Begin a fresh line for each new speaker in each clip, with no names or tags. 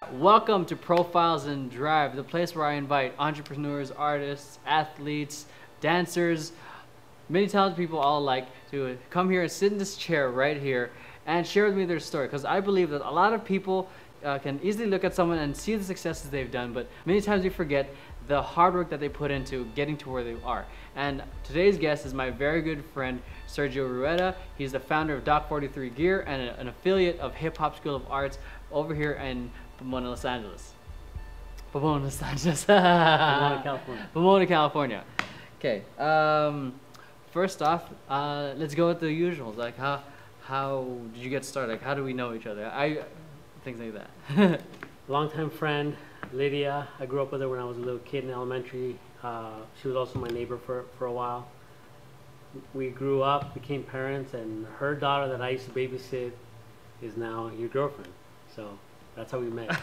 Welcome to Profiles and Drive, the place where I invite entrepreneurs, artists, athletes, dancers, many talented people all alike to come here and sit in this chair right here and share with me their story. Because I believe that a lot of people can easily look at someone and see the successes they've done, but many times we forget the hard work that they put into getting to where they are. And today's guest is my very good friend, Sergio Rueda. He's the founder of Doc43 Gear and an affiliate of Hip Hop School of Arts over here in Pomona, Los Angeles. Pomona, Los Angeles.
Pomona, California.
Pomona, California. Okay. First off, let's go with the usuals. Like, how did you get started? Like, how do we know each other? Things like that.
Longtime friend, Lydia. I grew up with her when I was a little kid in elementary. She was also my neighbor for a while. We grew up, became parents, and her daughter that I used to babysit is now your girlfriend. So that's how we met.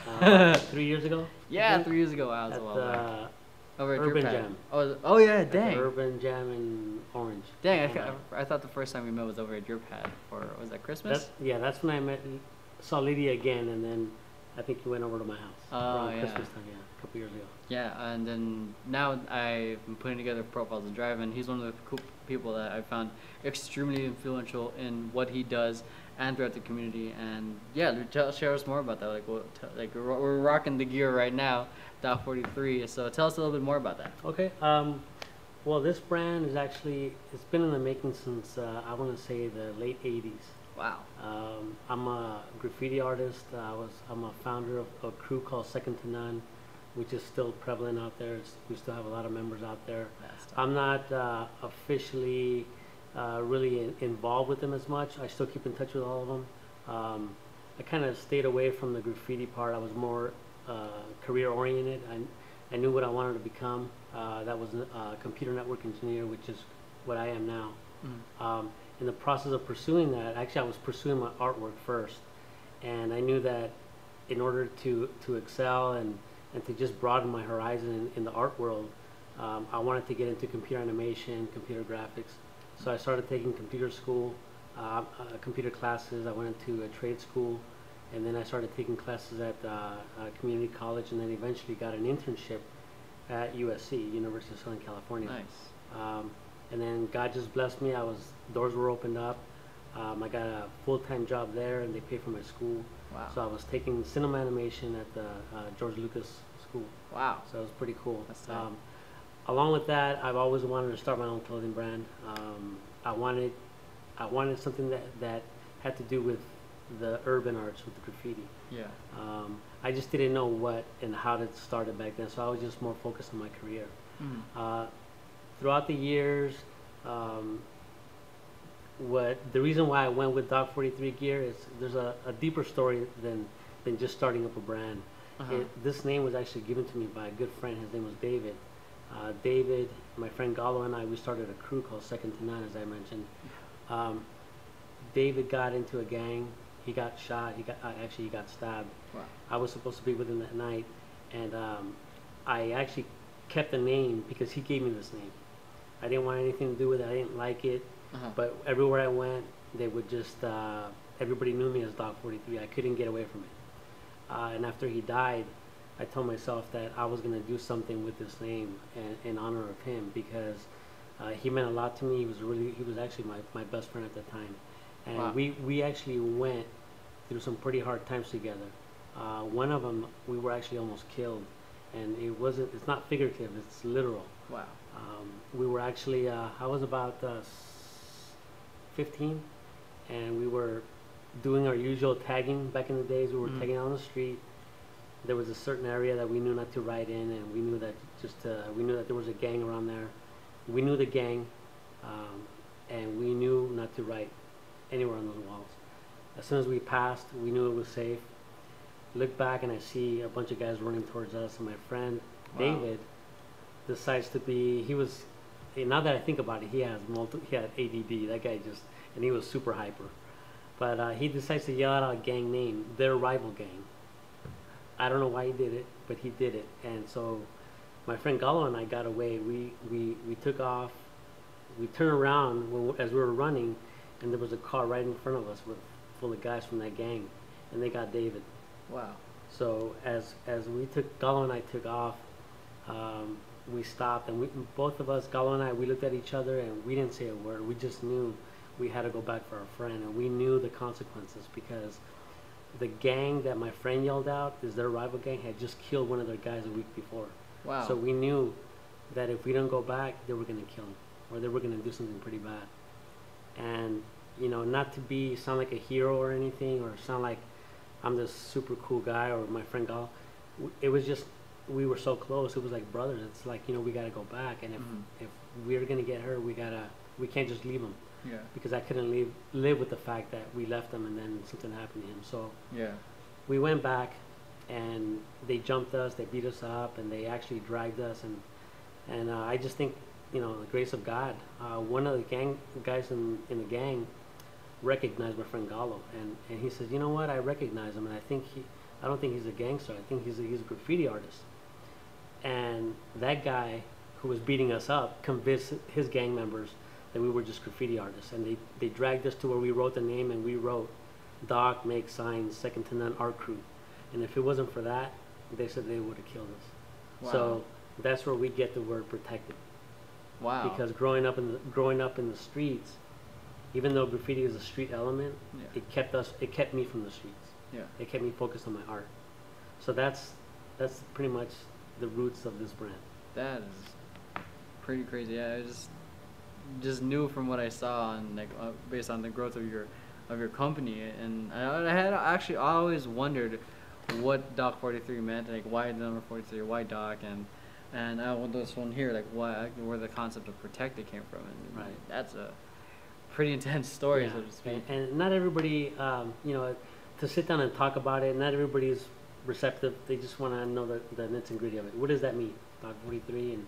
3 years ago?
Yeah, 3 years ago. I was
at
a while back. Over at
Urban
your pad.
Jam.
Oh yeah,
At
dang.
the Urban Jam in Orange.
Dang, I thought the first time we met was over at your pad for, was that Christmas?
That's when I saw Lydia again, and then I think you went over to my house around
yeah.
Christmas time, a couple years ago.
Yeah, and then now I've been putting together Profiles and Drive, and he's one of the cool people that I found extremely influential in what he does and throughout the community. And yeah, share us more about that. Like we're rocking the gear right now, Doc43. So tell us a little bit more about that.
Okay. Well, this brand is actually, it's been in the making since I want to say the late 80s.
Wow.
I'm a graffiti artist. I'm a founder of a crew called Second to None, which is still prevalent out there. We still have a lot of members out there. I'm not officially really involved with them as much. I still keep in touch with all of them. I kind of stayed away from the graffiti part. I was more career oriented. I knew what I wanted to become. That was a computer network engineer, which is what I am now. In the process of pursuing that, actually I was pursuing my artwork first, and I knew that in order to excel and to just broaden my horizon in the art world, I wanted to get into computer animation, computer graphics. So I started taking computer school, computer classes. I went into a trade school, and then I started taking classes at community college, and then eventually got an internship at USC, University of Southern California.
Nice.
And then God just blessed me. Doors were opened up. I got a full-time job there, and they paid for my school.
Wow.
So I was taking cinema animation at the George Lucas School.
Wow.
So it was pretty cool.
That's nice.
Along with that, I've always wanted to start my own clothing brand. I wanted something that had to do with the urban arts, with the graffiti.
Yeah.
I just didn't know what and how to start it back then, so I was just more focused on my career. Throughout the years, the reason why I went with Doc43 Gear is there's a deeper story than just starting up a brand. This name was actually given to me by a good friend. His name was David. David, my friend Gallo, and we started a crew called Second to None, as I mentioned. David got into a gang. He got shot. He got stabbed.
Wow.
I was supposed to be with him that night, and I actually kept the name because he gave me this name. I didn't want anything to do with it. I didn't like it, but everywhere I went, they would just everybody knew me as Doc43. I couldn't get away from it. And after he died, I told myself that I was going to do something with this name in honor of him, because he meant a lot to me. He was actually my best friend at the time, and
wow.
we actually went through some pretty hard times together. One of them, we were actually almost killed, and it's not figurative, it's literal.
Wow.
We were actually I was about 15, and we were doing our usual tagging. Back in the days, we were tagging on the street. There was a certain area that we knew not to ride in, and we knew that there was a gang around there. We knew the gang, and we knew not to write anywhere on those walls. As soon as we passed, we knew it was safe. Look back, and I see a bunch of guys running towards us, and my friend David decides to be. Now that I think about it, he had ADD. That guy and he was super hyper. But he decides to yell out a gang name, their rival gang. I don't know why he did it, but he did it. And so my friend Gallo and I got away. We took off. We turned around as we were running, and there was a car right in front of us full of guys from that gang, and they got David.
Wow.
So as Gallo and I took off, we stopped, and both of us, Gallo and I, we looked at each other and we didn't say a word. We just knew we had to go back for our friend, and we knew the consequences because the gang that my friend yelled out is their rival gang had just killed one of their guys a week before.
Wow.
So we knew that if we didn't go back, they were going to kill him, or they were going to do something pretty bad. And you know, not to sound like a hero or anything, or sound like I'm this super cool guy or my friend Gal. It was just, we were so close. It was like brothers. It's like, you know, we got to go back, and if we're going to get hurt, we can't just leave him.
Yeah.
Because I couldn't live with the fact that we left him and then something happened to him. So
yeah, we
went back, and they jumped us, they beat us up, and they actually dragged us. And I just think, you know, the grace of God. One of the guys in the gang recognized my friend Gallo, and he says, you know what, I recognize him, and I don't think he's a gangster. I think he's a graffiti artist. And that guy who was beating us up convinced his gang members that we were just graffiti artists, and they dragged us to where we wrote the name, and we wrote Doc makes signs, second to none art crew. And if it wasn't for that, they said they would have killed us. Wow. So that's where we get the word protected.
Wow.
Because growing up in the streets, even though graffiti is a street element, it kept me from the streets.
Yeah. It
kept me focused on my art. So that's pretty much the roots of this brand.
That is pretty crazy. Yeah, I just knew from what I saw, and like based on the growth of your company, and I had actually always wondered what Doc43 meant, like why the number 43, why Doc, and this one here, like where the concept of protected came from, and
right.
That's a pretty intense story,
yeah.
so to speak.
And not everybody, you know, to sit down and talk about it, not everybody's receptive. They just want to know the nits and gritty of it. What does that mean, Doc43? And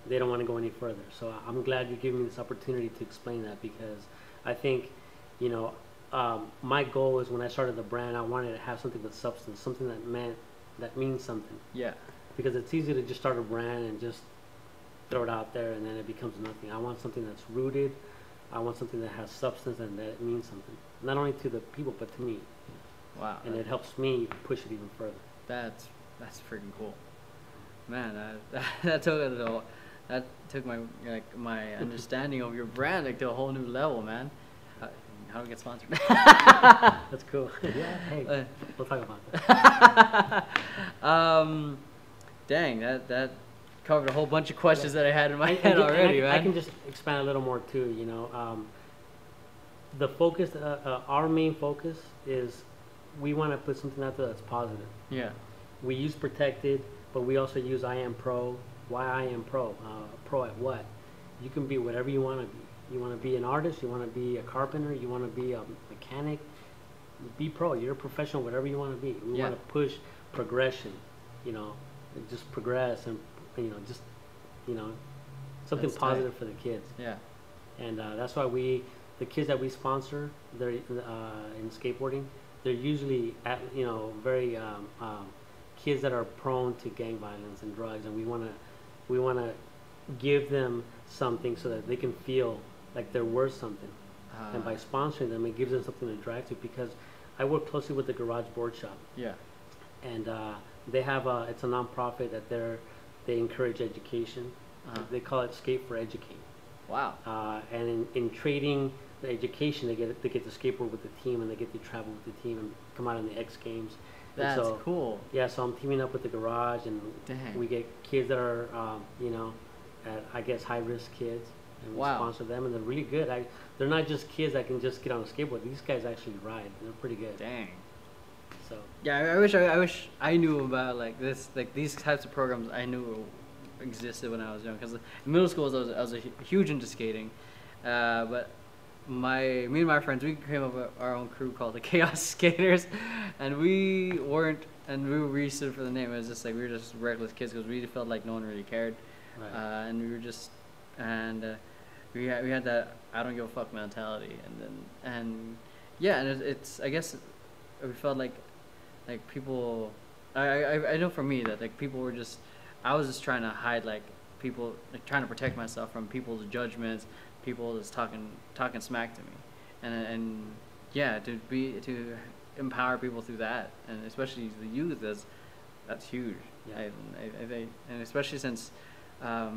they don't want to go any further. So I'm glad you're giving me this opportunity to explain that, because I think, you know, my goal is when I started the brand, I wanted to have something with substance, something that means something.
Yeah.
Because it's easy to just start a brand and just throw it out there and then it becomes nothing. I want something that's rooted. I want something that has substance and that it means something, not only to the people but to me.
Wow.
And it helps me push it even further.
That's freaking cool, man. That took my understanding of your brand to a whole new level, man. How do we get sponsored?
That's cool. Yeah. Hey, we'll talk about that.
Dang, that covered a whole bunch of questions that I had in my head already, man.
I can just expand a little more too. You know, the focus, our main focus is we want to put something out there that's positive.
Yeah.
We use protected, but we also use I am pro. Why I am pro? Pro at what? You can be whatever you want to be. You want to be an artist, you want to be a carpenter, you want to be a mechanic, be pro. You're a professional, whatever you want to be. We want to push progression, you know, just progress and, you know, just, you know, something that's positive tight for the kids.
Yeah.
And that's why the kids that we sponsor, they're in skateboarding, they're usually very kids that are prone to gang violence and drugs, and we want to give them something so that they can feel like they're worth something. And by sponsoring them, it gives them something to drive to, because I work closely with the Garage Board Shop. Yeah. And they have it's a nonprofit that they encourage education. They call it Skate for Educate. Wow. And in trading the education, they get to skateboard with the team, and they get to travel with the team and come out in the X Games.
That's cool.
Yeah, so I'm teaming up with the Garage, and we get kids that are, you know, I guess high-risk kids, and we sponsor them, and they're really good. They're not just kids that can just get on a skateboard. These guys actually ride. They're pretty good.
Dang.
So
yeah, I wish I knew about these types of programs. I knew existed when I was young, because in middle school I was a huge into skating, but me and my friends, we came up with our own crew called the Chaos Skaters, and we stood for the name. It was just like we were just reckless kids, because we felt like no one really cared. Right. And we were just, we had that I don't give a fuck mentality, and it's I guess we felt like people, I know for me that like people were just, I was just trying to hide people, trying to protect myself from people's judgments, people just talking smack to me, and yeah, to empower people through that, and especially the youth, that's huge.
Yeah.
I think, and especially since I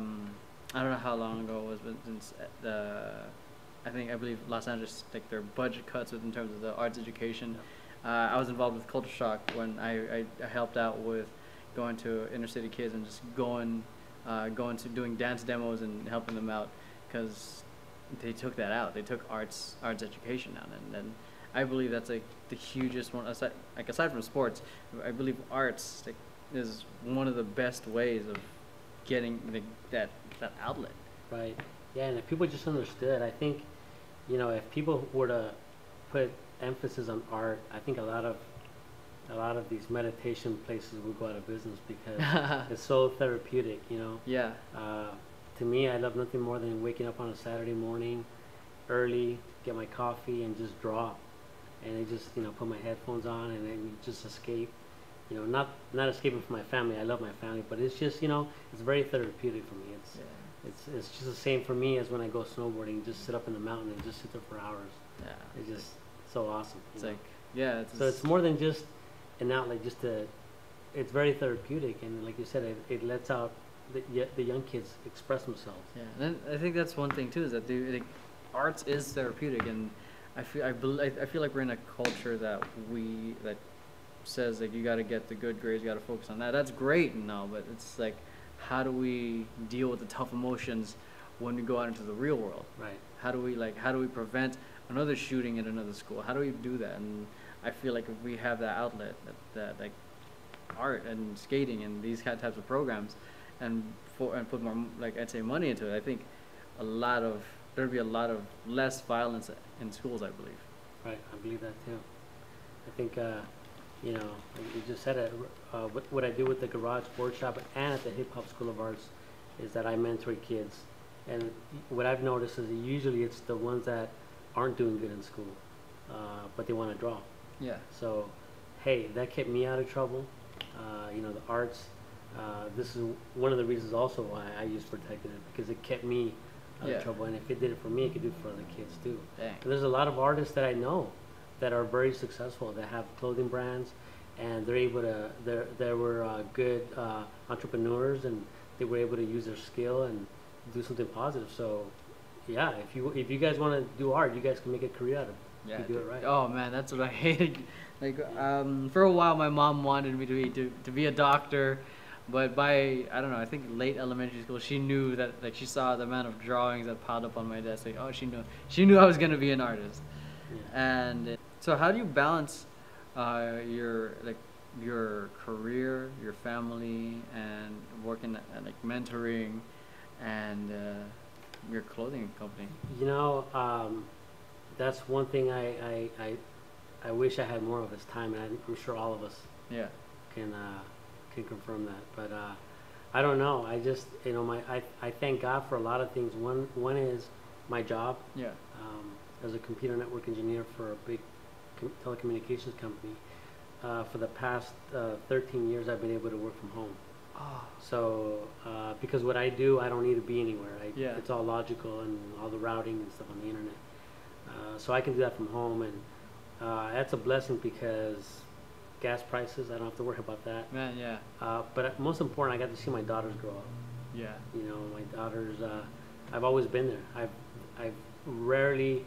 don't know how long ago it was, but since I believe Los Angeles, like their budget cuts in terms of the arts education.
Yeah.
I was involved with Culture Shock when I helped out with going to inner city kids and just going to doing dance demos and helping them out, because they took that out. They took arts education out, and I believe that's like the hugest one. Aside from sports, I believe arts is one of the best ways of getting that outlet.
Right. Yeah, and if people just understood, I think, if people were to put emphasis on art, I think a lot of these meditation places would go out of business, because it's so therapeutic.
Yeah.
To me, I love nothing more than waking up on a Saturday morning, early, get my coffee, and just draw, and I just put my headphones on and then just escape. Not escaping from my family. I love my family, but it's just it's very therapeutic for me. It's just the same for me as when I go snowboarding. Just sit up in the mountain and just sit there for hours.
Yeah.
It's just so awesome.
It's like, yeah.
It's more than just an outlet. It's very therapeutic, and like you said, it lets out the young kids express themselves.
Yeah, and I think that's one thing too, is that arts is therapeutic, and I feel like we're in a culture that says like you got to get the good grades, you got to focus on that. That's great and all, but it's like, how do we deal with the tough emotions when we go out into the real world?
Right.
How do we prevent another shooting at another school? How do we do that? And I feel like if we have that outlet, that like art and skating and these types of programs, and put more, like I'd say, money into it, I think there'd be a lot of less violence in schools, I believe.
Right, I believe that too. I think like you just said it. What I do with the Garage Workshop and at the Hip Hop School of Arts is that I mentor kids, and what I've noticed is that usually it's the ones that aren't doing good in school, but they want to draw.
Yeah.
So, hey, that kept me out of trouble. The arts. This is one of the reasons also why I used Protected It, because it kept me out of trouble, and if it did it for me, it could do it for other kids too.
Dang.
And there's a lot of artists that I know that are very successful, that have clothing brands, and they're able to. They were good entrepreneurs, and they were able to use their skill and do something positive. So, yeah, if you guys want to do art, you guys can make a career out of it.
Yeah,
you do it right.
Oh man, that's what I hated. Like for a while, my mom wanted me to be a doctor, but by I don't know, I think late elementary school, she knew that, like, she saw the amount of drawings that piled up on my desk. Like, oh, she knew I was gonna be an artist. Yeah. And so, how do you balance your career, your family, and working at like mentoring, and your clothing company?
That's one thing I wish I had more of his time, and I'm sure all of us can confirm that. But I don't know. I just I thank God for a lot of things. One is my job.
Yeah.
As a computer network engineer for a big telecommunications company. For the past 13 years, I've been able to work from home.
Oh.
So because what I do, I don't need to be anywhere. It's all logical and all the routing and stuff on the internet. So I can do that from home, and that's a blessing, because gas prices, I don't have to worry about that.
Man, yeah.
But most important, I got to see my daughters grow up.
Yeah.
My daughters, I've always been there. I've rarely,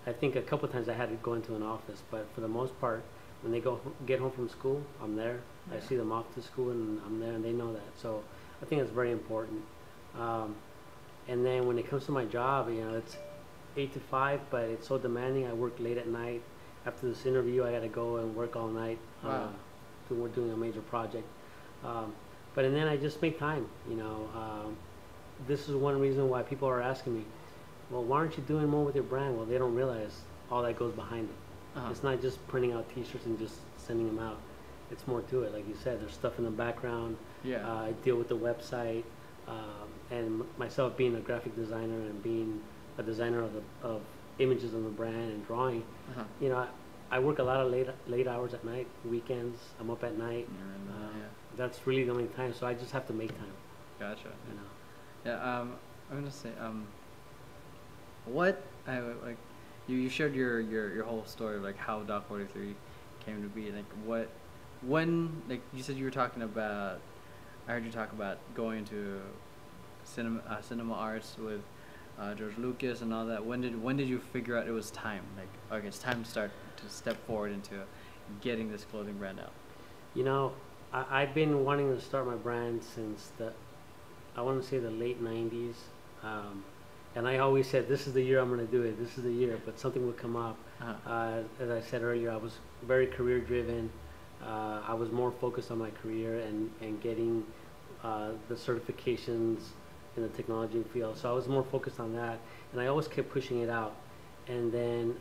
I think a couple times I had to go into an office, but for the most part, when they get home from school, I'm there. Yeah. I see them off to school, and I'm there, and they know that. So I think it's very important. And then when it comes to my job, it's 8 to 5, but it's so demanding. I work late at night. After this interview, I got to go and work all night.
Wow.
We're doing a major project. And then I just make time. This is one reason why people are asking me, well, why aren't you doing more with your brand? Well, they don't realize all that goes behind it. It's not just printing out T-shirts and just sending them out. It's more to it. Like you said, there's stuff in the background.
Yeah. I
deal with the website, and myself being a graphic designer and being a designer of images on the brand and drawing. I work a lot of late hours at night, weekends. I'm up at night. That's really the only time. So I just have to make time.
Gotcha. Yeah. I'm gonna say what I like. You shared your whole story of like how Doc43 came to be? Like when, like you said you were talking about, I heard you talk about going into cinema arts with George Lucas and all that. When did you figure out it was time? Like, okay, it's time to step forward into getting this clothing brand out.
You know, I've been wanting to start my brand since I want to say the late 90s. And I always said, this is the year I'm going to do it. This is the year, but something would come up. As I said earlier, I was very career driven. I was more focused on my career and getting the certifications in the technology field. So I was more focused on that, and I always kept pushing it out. And then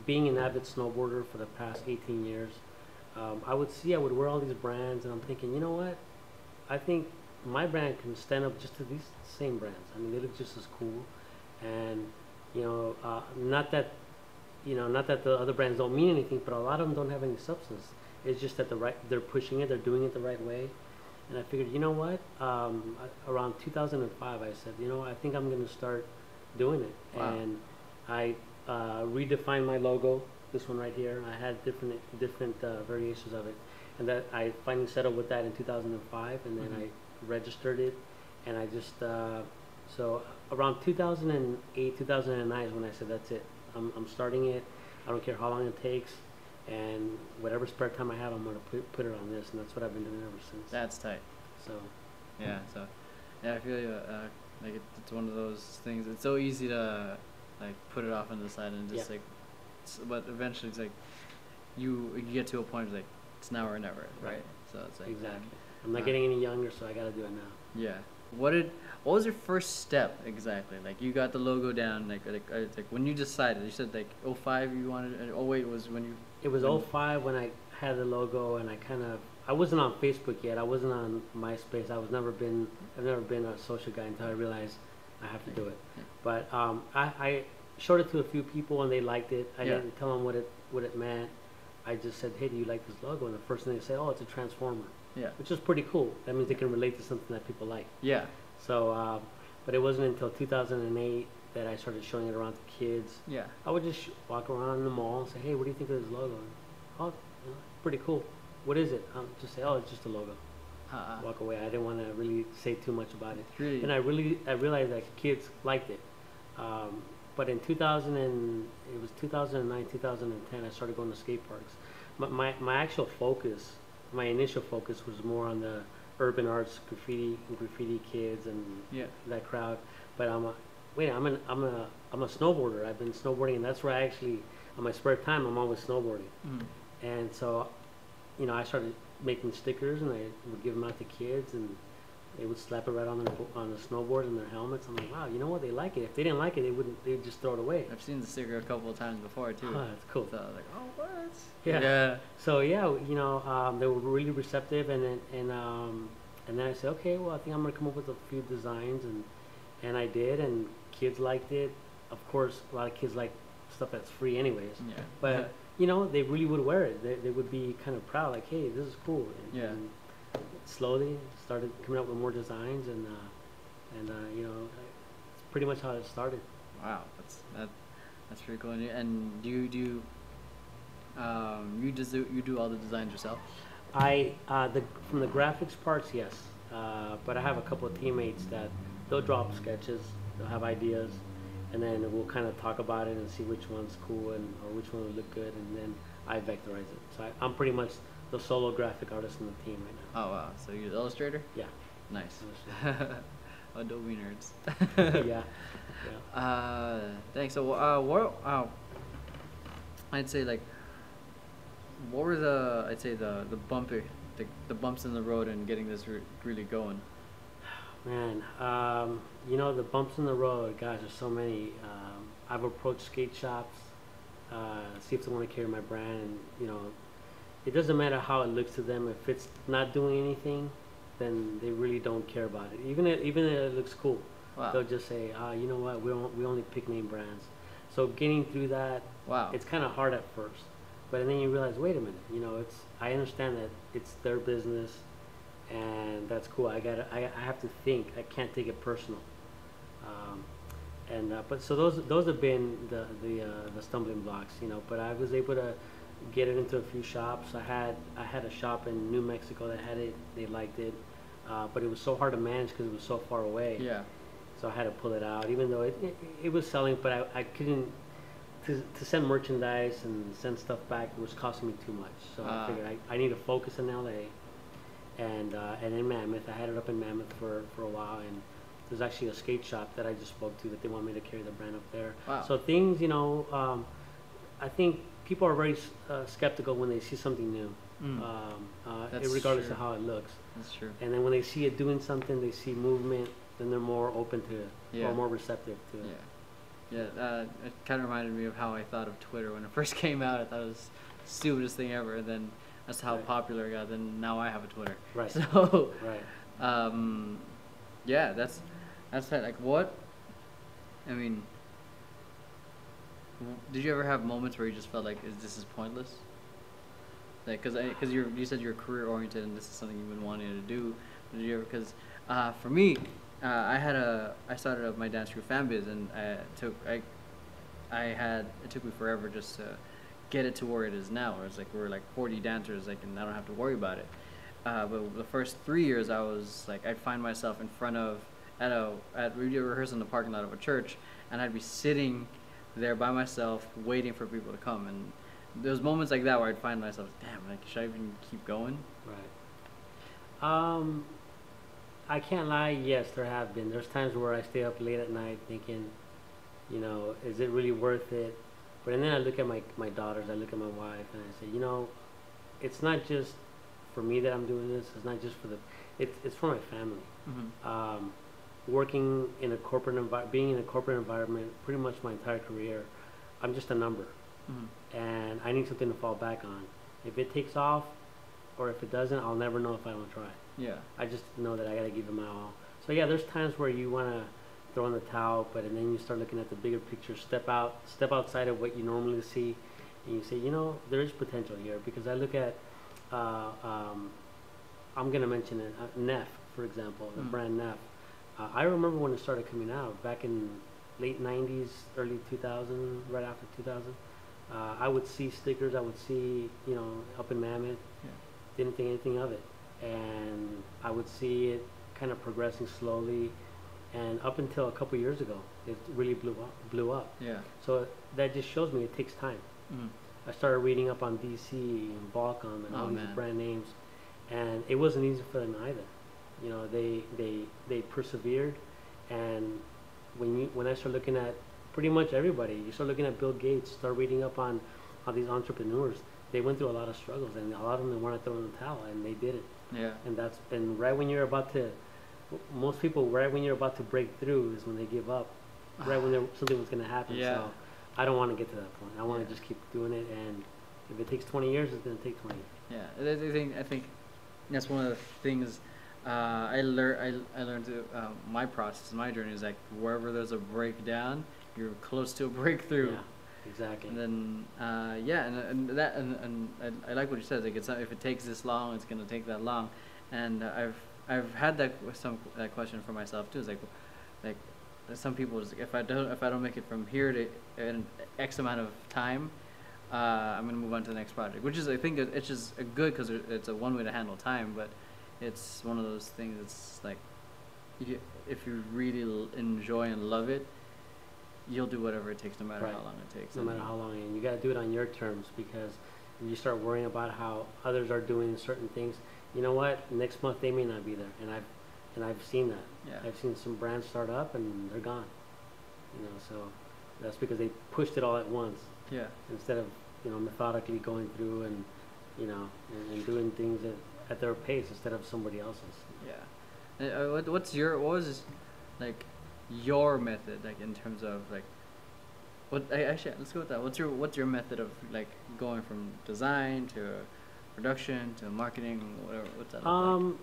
being an avid snowboarder for the past 18 years, I would wear all these brands, and I'm thinking, you know what? I think my brand can stand up just to these same brands. I mean, they look just as cool, and you know, not that the other brands don't mean anything, but a lot of them don't have any substance. It's just that they're pushing it, they're doing it the right way. And I figured, you know what? Around 2005, I said, you know, I think I'm going to start doing it. Wow. And I redefined my logo, this one right here. I had different variations of it, and that I finally settled with that in 2005, and then I registered it, and I just so around 2008, 2009 is when I said, that's it. I'm starting it. I don't care how long it takes, and whatever spare time I have, I'm gonna put it on this, and that's what I've been doing ever since.
That's tight.
So
yeah, I feel you. Like it's one of those things. It's so easy to like put it off on the side and just but eventually it's like you get to a point like it's now or never, right? So it's like
exactly. I'm not getting any younger, so I gotta do it now.
Yeah. What was your first step exactly? Like you got the logo down, like when you decided, you said like 05 you wanted, and 08 was when you.
It was 05 when I had the logo, and I wasn't on Facebook yet. I wasn't on MySpace. I've never been a social guy until I realized I have to do it. Yeah. But I showed it to a few people, and they liked it. I didn't tell them what it meant. I just said, hey, do you like this logo? And the first thing they said, oh, it's a transformer. Yeah. Which is pretty cool. That means they can relate to something that people like. Yeah. So, but it wasn't until 2008 that I started showing it around to kids. Yeah. I would just walk around in the mall and say, hey, what do you think of this logo? And, oh, you know, pretty cool. What is it? I'll just say, oh, it's just a logo. Walk away. I didn't want to really say too much about it. Really? And I realized that kids liked it. But in 2009, 2010, I started going to skate parks. My actual focus, my initial focus was more on the urban arts, graffiti kids and that crowd. But I'm a snowboarder. I've been snowboarding, and that's where I actually, on my spare time, I'm always snowboarding. And so, you know, I started making stickers, and I would give them out to kids, and they would slap it right on the snowboard and their helmets. I'm like, wow, you know what? They like it. If they didn't like it, they'd just throw it away.
I've seen the sticker a couple of times before too.
Oh, that's cool.
So I was like, oh, what?
Yeah. So yeah, you know, they were really receptive, and then I said, okay, well, I think I'm gonna come up with a few designs, and I did, and kids liked it. Of course, a lot of kids like stuff that's free, anyways. Yeah. But you know, they really would wear it. They would be kind of proud, like, hey, this is cool. And slowly started coming up with more designs, and you know, it's pretty much how it started.
Wow, that's pretty cool. And do you do all the designs yourself?
From the graphics parts, yes. But I have a couple of teammates that they'll drop sketches, they'll have ideas, and then we'll kind of talk about it and see which one's cool or which one would look good, and then I vectorize it. So I'm pretty much the solo graphic artist in the team right now.
Oh wow! So you're the illustrator?
Yeah.
Nice. Adobe nerds.
Yeah.
Thanks. So I'd say like, what were the bumps in the road and getting this really going?
Man, you know, the bumps in the road, gosh, there's so many. I've approached skate shops, see if they want to carry my brand, and you know, it doesn't matter how it looks to them. If it's not doing anything, then they really don't care about it. Even if it looks cool, they'll just say, you know what, we only pick name brands. So getting through that, it's kind of hard at first, but then you realize, wait a minute, you know, I understand that it's their business, and that's cool. I have to think. I can't take it personal. But so those have been the stumbling blocks, you know. But I was able to get it into a few shops. I had a shop in New Mexico that had it. They liked it, but it was so hard to manage because it was so far away.
Yeah.
So I had to pull it out, even though it was selling, but I couldn't to send merchandise and send stuff back. It was costing me too much. So I figured I need to focus in LA, and in Mammoth. I had it up in Mammoth for a while, and there's actually a skate shop that I just spoke to that they want me to carry the brand up there.
Wow.
So things, you know, I think people are very skeptical when they see something new, regardless
true.
of how it looks.
That's true.
And then when they see it doing something, they see movement, then they're more open to it,
Yeah.
or more receptive to it.
Yeah. Yeah, it kind of reminded me of how I thought of Twitter when it first came out. I thought it was the stupidest thing ever. And then that's how
Right.
popular it got. Then now I have a Twitter.
Right.
So,
Right.
yeah, that's like what. I mean, did you ever have moments where you just felt like this is pointless? Like, cause you said you're career oriented and this is something you've been wanting to do. Did you ever? Cause for me, I started up my dance crew fan biz, and it took me forever just to get it to where it is now. Where it's like we're like 40 dancers, like, and I don't have to worry about it. But the first 3 years, I was like, I'd find myself in front of we'd rehearse in the parking lot of a church, and I'd be sitting there by myself waiting for people to come. And there's moments like that where I'd find myself, damn, like, should I even keep going?
Right. I can't lie. Yes, there have been. There's times where I stay up late at night thinking, you know, is it really worth it? But and then I look at my daughters, I look at my wife, and I say, you know, it's not just for me that I'm doing this. It's not just for it's for my family.
Mm-hmm.
Working in a being in a corporate environment, pretty much my entire career, I'm just a number, and I need something to fall back on. If it takes off, or if it doesn't, I'll never know if I don't try.
Yeah.
I just know that I gotta give it my all. So yeah, there's times where you wanna throw in the towel, but and then you start looking at the bigger picture, step outside of what you normally see, and you say, you know, there is potential here, because I look at, I'm gonna mention it, Neff, for example, the brand Neff. I remember when it started coming out back in late 90s, early 2000, right after 2000. I would see stickers, I would see, you know, up in Mammoth.
Yeah.
Didn't think anything of it, and I would see it kind of progressing slowly, and up until a couple years ago, it really blew up.
Yeah.
So that just shows me it takes time.
Mm-hmm.
I started reading up on DC and Volcom and all these brand names, and it wasn't easy for them either. You know, they persevered, and when I start looking at pretty much everybody, you start looking at Bill Gates, start reading up on these entrepreneurs. They went through a lot of struggles, and a lot of them wanted to throw in the towel, and they did it.
Yeah.
And right when you're about to, most people, right when you're about to break through is when they give up. Right when something was going to happen.
Yeah.
So I don't want to get to that point. I want to just keep doing it, and if it takes 20 years, it's going to take 20 years.
Yeah. I think that's one of the things I learned through my process, my journey is like wherever there's a breakdown, you're close to a breakthrough.
Yeah. Exactly.
And then, and I like what you said. Like, if it takes this long, it's gonna take that long. And I've had that question for myself too. It's like some people, if I don't make it from here to an X amount of time, I'm gonna move on to the next project. Which is, I think, it's just good because it's a one way to handle time. But it's one of those things. It's like, if you really enjoy and love it, you'll do whatever it takes, no matter how long it takes.
No matter how long, and you got to do it on your terms, because if you start worrying about how others are doing certain things, you know what? Next month they may not be there, and I've seen that.
Yeah.
I've seen some brands start up and they're gone. You know, so that's because they pushed it all at once.
Yeah.
Instead of, you know, methodically going through and, you know, and doing things at their pace instead of somebody else's.
Yeah. What was like your method, like, in terms of like actually, let's go with that. What's your method of like going from design to production to marketing, whatever? What's that look like?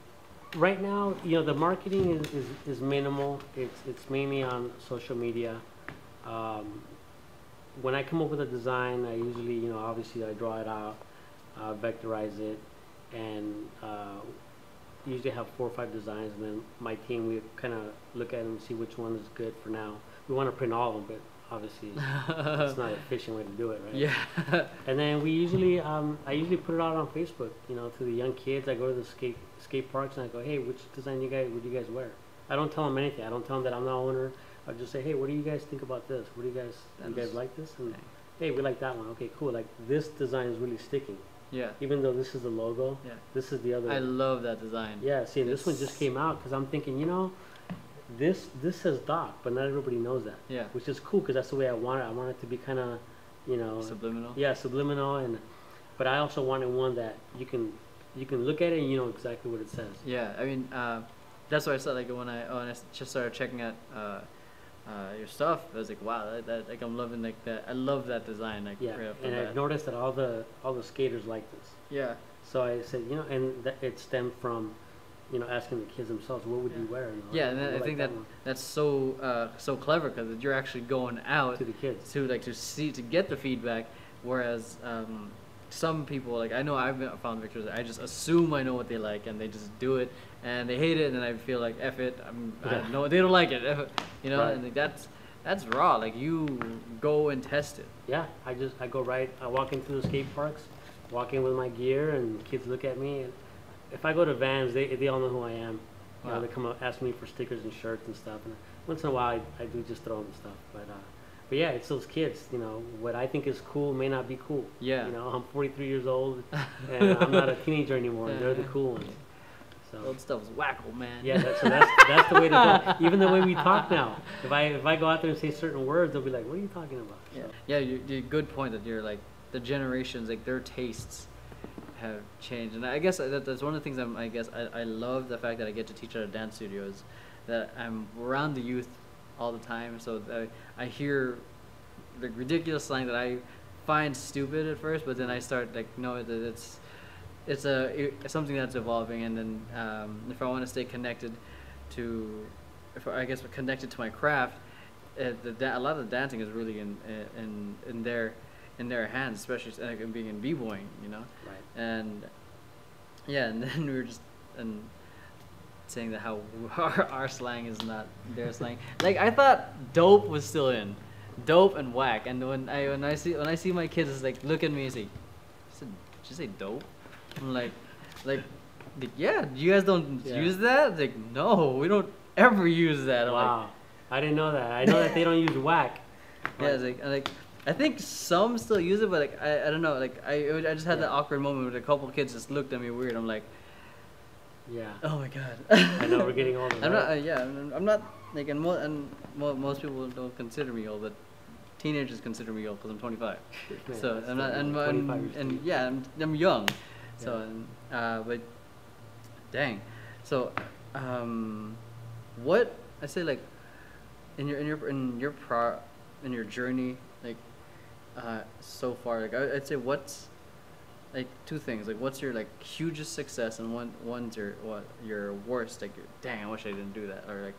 Right now, you know, the marketing is minimal. It's mainly on social media. When I come up with a design, I usually, you know, obviously I draw it out, vectorize it, and usually have 4 or 5 designs, and then my team, we kind of look at them and see which one is good for now. We want to print all of them, but obviously it's not an efficient way to do it, right?
Yeah.
And then we usually, I usually put it out on Facebook, you know, to the young kids. I go to the skate parks and I go, hey, which design would you guys wear? I don't tell them anything. I don't tell them that I'm the owner. I just say, hey, what do you guys think about this? What do you guys like this? And hey, we like that one. Okay, cool. Like this design is really sticking.
Yeah.
Even though this is the logo,
Yeah.
this is the other.
I love that design.
Yeah. See, and this one just came out because I'm thinking, you know, this says Doc, but not everybody knows that.
Yeah.
Which is cool because that's the way I want it. I want it to be kind of, you know,
Subliminal.
Yeah, subliminal, but I also wanted one that you can look at it and you know exactly what it says.
Yeah. I mean, that's what I said. Like when I just started checking out your stuff, I was like, wow, that like I'm loving like that. I love that design. Like
Yeah,
right off the
and
bat.
I've noticed that all the skaters like this.
Yeah.
So I said, you know, and it stemmed from, you know, asking the kids themselves, what would you wear? And
Yeah, and I think that's so so clever because you're actually going out
to the kids
to get the feedback, whereas some people, like I know I've found victors, I just assume I know what they like and they just do it and they hate it and I feel like F it, I know they don't like it, you know,
Right.
and like that's raw. Like you go and test it.
Yeah, I go right. I walk into the skate parks, walk in with my gear, and kids look at me. And if I go to Vans, they all know who I am. You know, they come up, ask me for stickers and shirts and stuff. And once in a while, I do just throw them stuff. But yeah, it's those kids. You know, what I think is cool may not be cool.
Yeah.
You know, I'm 43 years old, and I'm not a teenager anymore.
Yeah.
They're the cool ones. So.
Old stuff's wacko, man.
Yeah, that's the way to go. Even the way we talk now. If I go out there and say certain words, they'll be like, "What are you talking about?"
Yeah,
So.
yeah. You good point that you're like the generations, like their tastes have changed, and I guess that's one of the things I love the fact that I get to teach at a dance studio is that I'm around the youth all the time, so I hear the ridiculous slang that I find stupid at first, but then I start like no, it's something that's evolving, and then if I want to stay connected to, connected to my craft, a lot of the dancing is really in their hands, especially being in b-boying, you know.
Right.
And yeah, and then we were just saying that how our slang is not their slang. Like I thought dope was still in, dope and whack, and when I see my kids, it's like look at me and say, did you say dope? I'm like, yeah, you guys don't use that? Like, no, we don't ever use that. I'm
wow, I didn't know that. I know that they don't use whack.
Yeah, it's like I think some still use it, but like I don't know. Like I just had that awkward moment where a couple kids just looked at me weird. I'm like,
yeah.
oh my god.
I know we're getting older.
I'm not. I'm not like, and most people don't consider me old, but teenagers consider me old because I'm 25.
Yeah,
So I'm not, and yeah, I'm young. So, but dang. So, what I say, like, in your journey, like, so far, like I'd say what's like two things, like what's your like hugest success and one's your worst, like dang, I wish I didn't do that, or like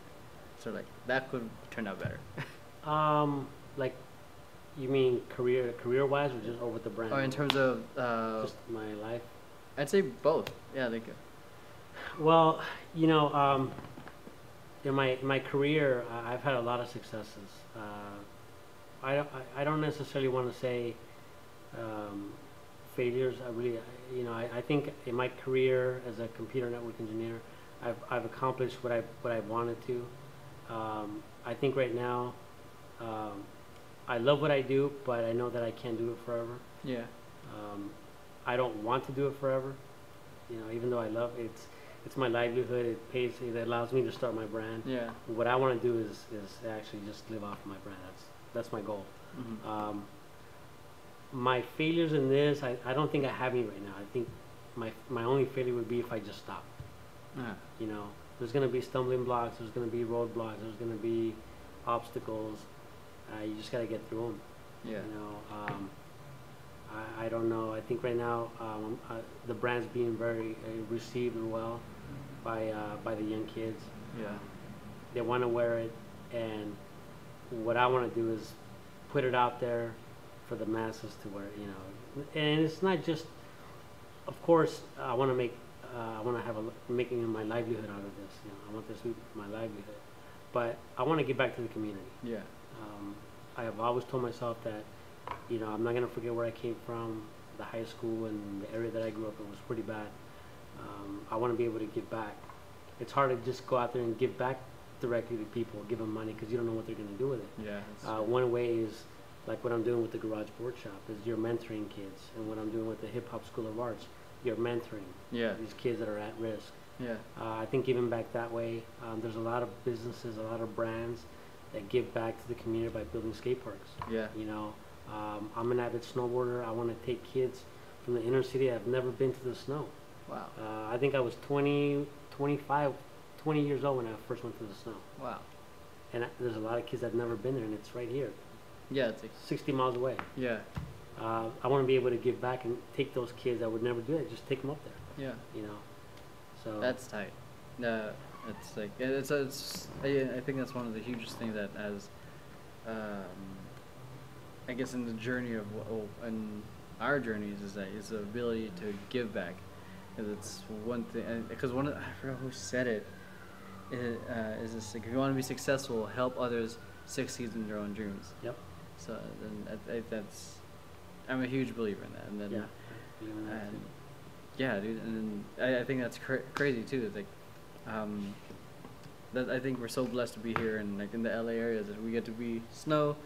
sort of like that could turn out better.
Like, you mean career wise, or just with the brand?
Or in terms of
just my life.
I'd say both. Yeah, like.
Well, you know, in my career, I've had a lot of successes. I don't necessarily want to say failures. I think in my career as a computer network engineer, I've accomplished what I wanted to. I think right now, I love what I do, but I know that I can't do it forever.
Yeah.
I don't want to do it forever. You know, even though I love it, it's my livelihood. It pays. It allows me to start my brand.
Yeah.
What I want to do is actually just live off of my brand. That's my goal.
Mm-hmm.
My failures in this, I don't think I have any right now. I think my only failure would be if I just stop.
Yeah.
You know, there's gonna be stumbling blocks. There's gonna be roadblocks. There's gonna be obstacles. You just gotta get through them.
Yeah.
You know, I don't know. I think right now the brand's being very received well by the young kids.
Yeah.
They want to wear it, and what I want to do is put it out there for the masses to wear. You know, and it's not just. Of course, I want to have making my livelihood out of this. You know, I want this to be my livelihood, but I want to give back to the community.
Yeah.
I have always told myself that, you know, I'm not gonna forget where I came from, the high school and the area that I grew up in was pretty bad. I want to be able to give back. It's hard to just go out there and give back directly to people, give them money, because you don't know what they're gonna do with it.
Yeah.
One way is like what I'm doing with the Garage Board Shop is you're mentoring kids, and what I'm doing with the Hip Hop School of Arts, you're mentoring these kids that are at risk.
Yeah.
I think giving back that way, there's a lot of businesses, a lot of brands that give back to the community by building skate parks.
Yeah.
You know, I'm an avid snowboarder. I want to take kids from the inner city that have never been to the snow.
Wow.
I think I was 20 years old when I first went to the snow.
Wow.
And there's a lot of kids that have never been there, and it's right here.
Yeah, it's like
60 miles away.
Yeah.
I want to be able to give back and take those kids that would never do it, just take them up there.
Yeah.
You know, so
That's tight. It's like I think that's one of the hugest things that as I guess in the journey of in our journeys is the ability to give back. Because it's one thing. Because I forgot who said it. Is this like, if you want to be successful, help others succeed in their own dreams.
Yep.
So then I'm a huge believer in that. And then yeah, dude. And I think that's crazy too. It's like that I think we're so blessed to be here and like in the LA area that we get to be snow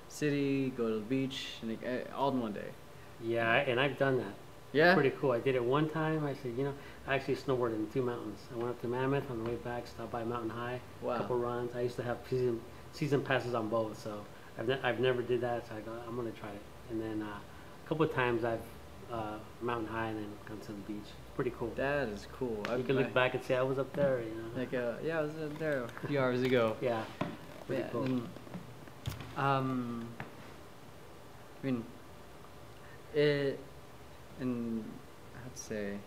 city, go to the beach, and like, all in one day.
Yeah, and I've done that.
Yeah.
Pretty cool. I did it one time. I said, you know, I actually snowboarded in 2 mountains. I went up to Mammoth on the way back, stopped by Mountain High,
Wow.
a couple runs. I used to have season passes on both, so I've never did that. So I go, I'm gonna try it. And then a couple of times I've Mountain High and then gone to the beach. It's pretty cool.
That is cool.
You can look back and say I was up there. You know.
Like yeah, I was there a few hours ago.
Yeah. Pretty
Yeah,
cool.
and, I mean, and I'd say,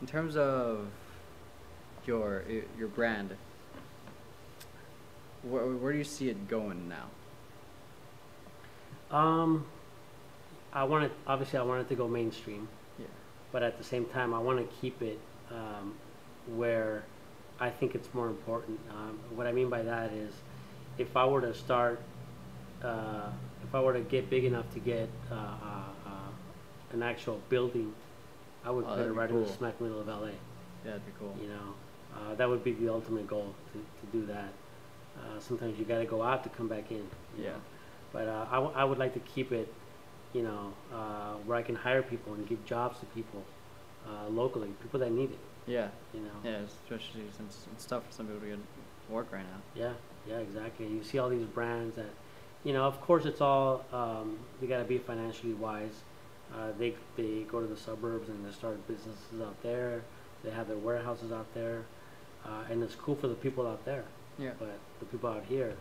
in terms of your brand, where do you see it going now?
I want it to go mainstream.
Yeah.
But at the same time, I want to keep it where I think it's more important. What I mean by that is, if I were to start, if I were to get big enough to get an actual building, I would put it right in the smack middle of LA.
Yeah, that'd be cool.
You know, that would be the ultimate goal to do that. Sometimes you got to go out to come back in.
Yeah.
Know? But I would like to keep it, you know, where I can hire people and give jobs to people locally, people that need it.
Yeah.
You know.
Yeah, especially since it's tough for some people to get work right now.
Yeah. Yeah. Exactly. You see all these brands that, you know, of course it's all they got to be financially wise. They go to the suburbs and they start businesses out there. They have their warehouses out there, and it's cool for the people out there.
Yeah.
But the people out here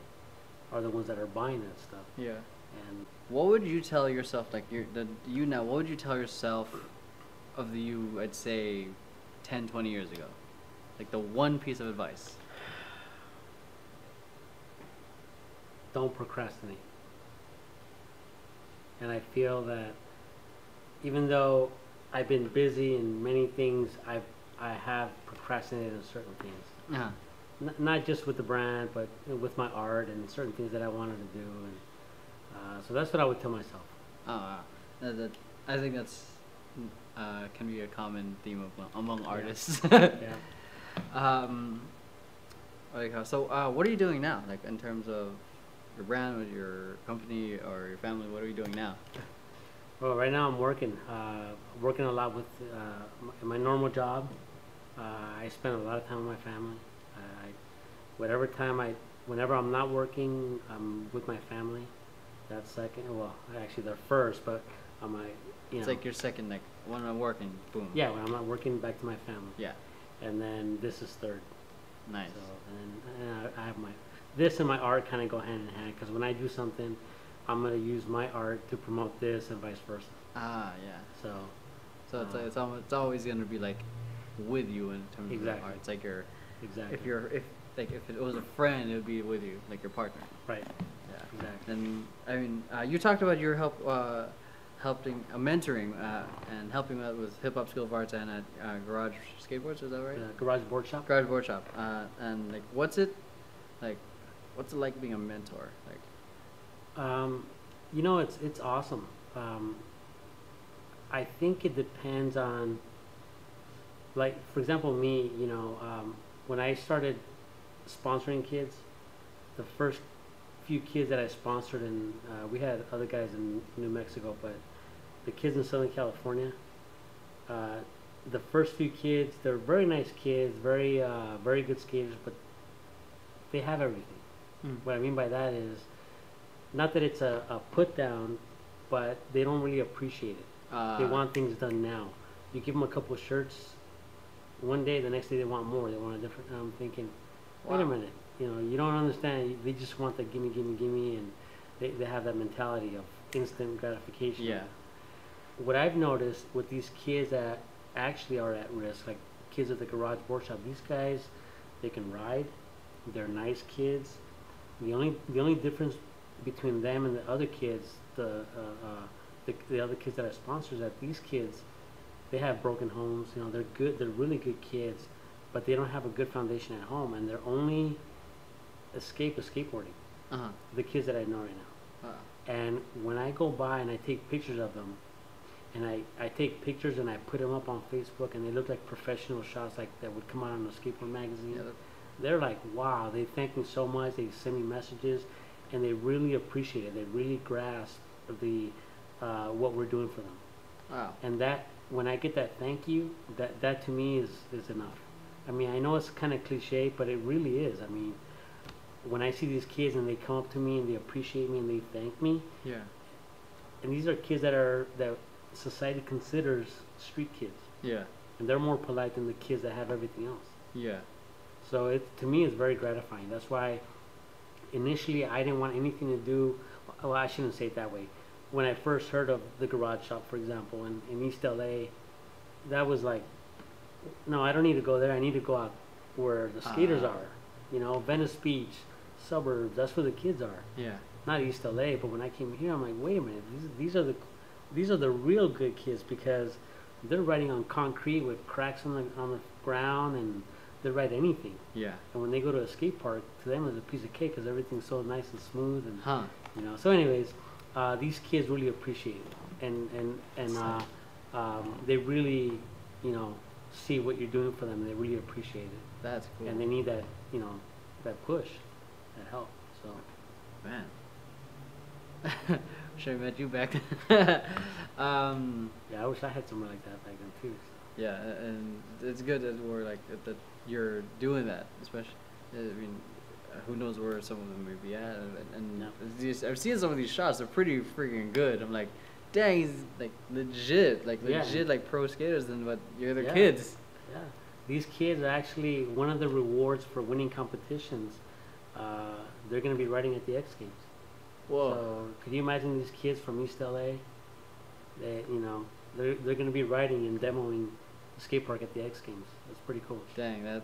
are the ones that are buying that stuff.
Yeah.
And
what would you tell yourself, like you now, what would you tell yourself of the you, I'd say, 10, 20 years ago? Like the one piece of advice.
don't procrastinate. And I feel that even though I've been busy in many things, I have procrastinated on certain things.
Uh-huh.
Not just with the brand, but with my art and certain things that I wanted to do. And so that's what I would tell myself.
Oh, I think that's can be a common theme among artists.
Yeah.
So what are you doing now? Like in terms of your brand, with your company, or your family? What are you doing now?
Well, right now I'm working a lot with my normal job. I spend a lot of time with my family. Whenever I'm not working, I'm with my family. That's second. Well, actually they're first, but I'm like,
It's like your second, like when I'm working, boom.
Yeah, when I'm not working, back to my family.
Yeah.
And then this is third.
Nice.
So, and I have this and my art kind of go hand in hand, because when I do something, I'm gonna use my art to promote this and vice versa.
Ah, yeah.
So
it's always gonna be like with you in terms of
Exactly.
art. It's like your
exactly.
if it was a friend, it would be with you, like your partner.
Right.
Yeah.
Exactly.
And I mean, you talked about your helping mentoring and helping out with Hip Hop School of Arts and at Garage Skateboards. Is that right?
Garage Board Shop.
Garage Board Shop. And like, what's it like? what's it like being a mentor? Like,
You know, it's awesome. I think it depends on, like, for example, me, you know, when I started sponsoring kids, the first few kids that I sponsored, and we had other guys in New Mexico, but the kids in Southern California, the first few kids, they're very nice kids, very good skaters, but they have everything. What I mean by that is, not that it's a put down, but they don't really appreciate it. They want things done now. You give them a couple of shirts, one day, the next day they want more. They want a different. I'm thinking, wait a minute, you know, you don't understand. They just want the gimme, gimme, gimme, and they have that mentality of instant gratification.
yeah,
What I've noticed with these kids that actually are at risk, like kids at the garage workshop, these guys, they can ride. They're nice kids. The only difference between them and the other kids, the other kids that I sponsor, is that these kids, they have broken homes. You know, they're good. They're really good kids, but they don't have a good foundation at home, and their only escape is skateboarding. The kids that I know right now. And when I go by and I take pictures of them, and I take pictures and I put them up on Facebook, and they look like professional shots, like that would come out on a skateboard magazine. Yeah, they're like, wow, they thank me so much. They send me messages, and they really appreciate it. They really grasp the what we're doing for them.
wow.
And that, when I get that thank you, that to me is enough. I mean, I know it's kind of cliche, but it really is. I mean, when I see these kids and they come up to me and they appreciate me and they thank me,
Yeah,
and these are kids that society considers street kids,
yeah,
and they're more polite than the kids that have everything else.
yeah,
So it, to me, it's very gratifying. That's why initially I didn't want anything to do, well, I shouldn't say it that way. When I first heard of the garage shop, for example, in East LA, that was like, no, I don't need to go there. I need to go out where the skaters are. You know, Venice Beach, suburbs, that's where the kids are.
yeah,
Not East LA, but when I came here, I'm like, wait a minute, these are the real good kids, because they're riding on concrete with cracks on the ground, and they ride anything.
yeah.
And when they go to a skate park, to them it's a piece of cake, because everything's so nice and smooth, and
Huh.
you know. So, anyways, these kids really appreciate it, and they really, you know, see what you're doing for them, and they really appreciate it,
That's cool.
and they need that, you know, that push, that help. So,
Man. Should have met you back then.
yeah, I wish I had someone like that back then too. So.
Yeah, and it's good that we're like that you're doing that, especially. I mean, who knows where some of them may be at, and
Yeah.
I've seen some of these shots. They're pretty freaking good. I'm like, dang, he's like legit, like pro skaters than what your other kids.
Yeah, these kids are actually one of the rewards for winning competitions. They're going to be riding at the X Games.
Whoa.
So could you imagine these kids from East LA? They, you know, they're going to be riding and demoing the skate park at the X Games. That's pretty cool.
Dang, that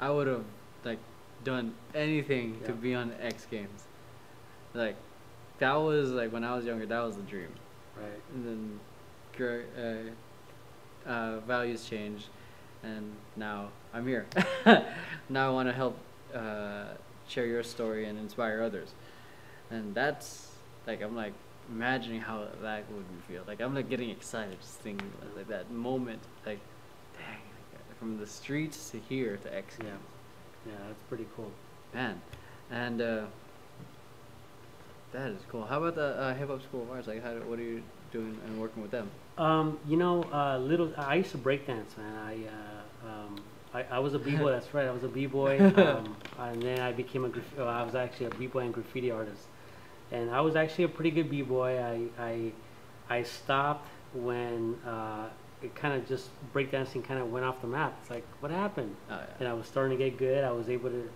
I would have like done anything to be on X Games. Like that was like when I was younger, that was the dream.
Right.
And then values changed, and now I'm here. Now I want to help share your story and inspire others. And that's like, I'm like imagining how that would feel. Like I'm like getting excited just thinking like that moment. Like, dang, like, from the streets to here to X Games.
Yeah, that's pretty cool.
Man, and that is cool. How about the Hip Hop School of Arts? Like, what are you doing and working with them?
You know, I used to breakdance, man. I was a b-boy. That's right. I was a b-boy, and then I became I was actually a b-boy and graffiti artist, and I was actually a pretty good b-boy. I stopped when it kind of just breakdancing kind of went off the map. It's like, what happened?
Oh, yeah.
And I was starting to get good. I was able to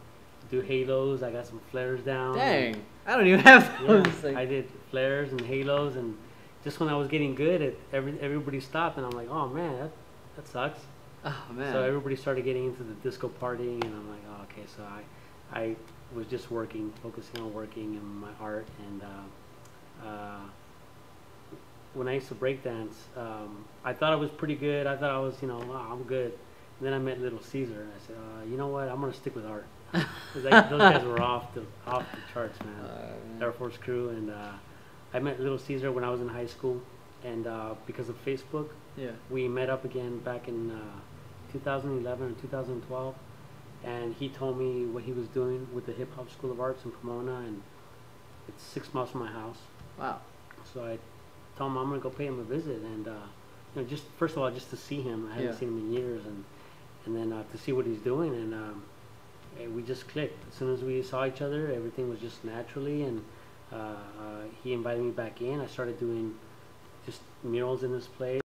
do halos. I got some flares down.
Dang, I don't even have those.
Yeah,
Like,
I did flares and halos, and just when I was getting good, everybody stopped, and I'm like, oh man, that sucks.
oh man.
So everybody started getting into the disco partying, and I'm like, oh, okay. So I was just focusing on working and my art, and when I used to break dance, I thought I was pretty good. I thought I was, you know, oh, I'm good. then I met Little Caesar, and I said, you know what? I'm gonna stick with art. 'Cause those guys were off the charts, man. Air Force crew, and I met Little Caesar when I was in high school, and because of Facebook, we met up again back in 2011 or 2012, and he told me what he was doing with the Hip Hop School of Arts in Pomona, and it's 6 miles from my house.
Wow.
So I told him I'm gonna go pay him a visit, and you know, just first of all, just to see him. I haven't seen him in years, and then to see what he's doing, and we just clicked. As soon as we saw each other, everything was just naturally, and he invited me back in. I started doing just murals in this place.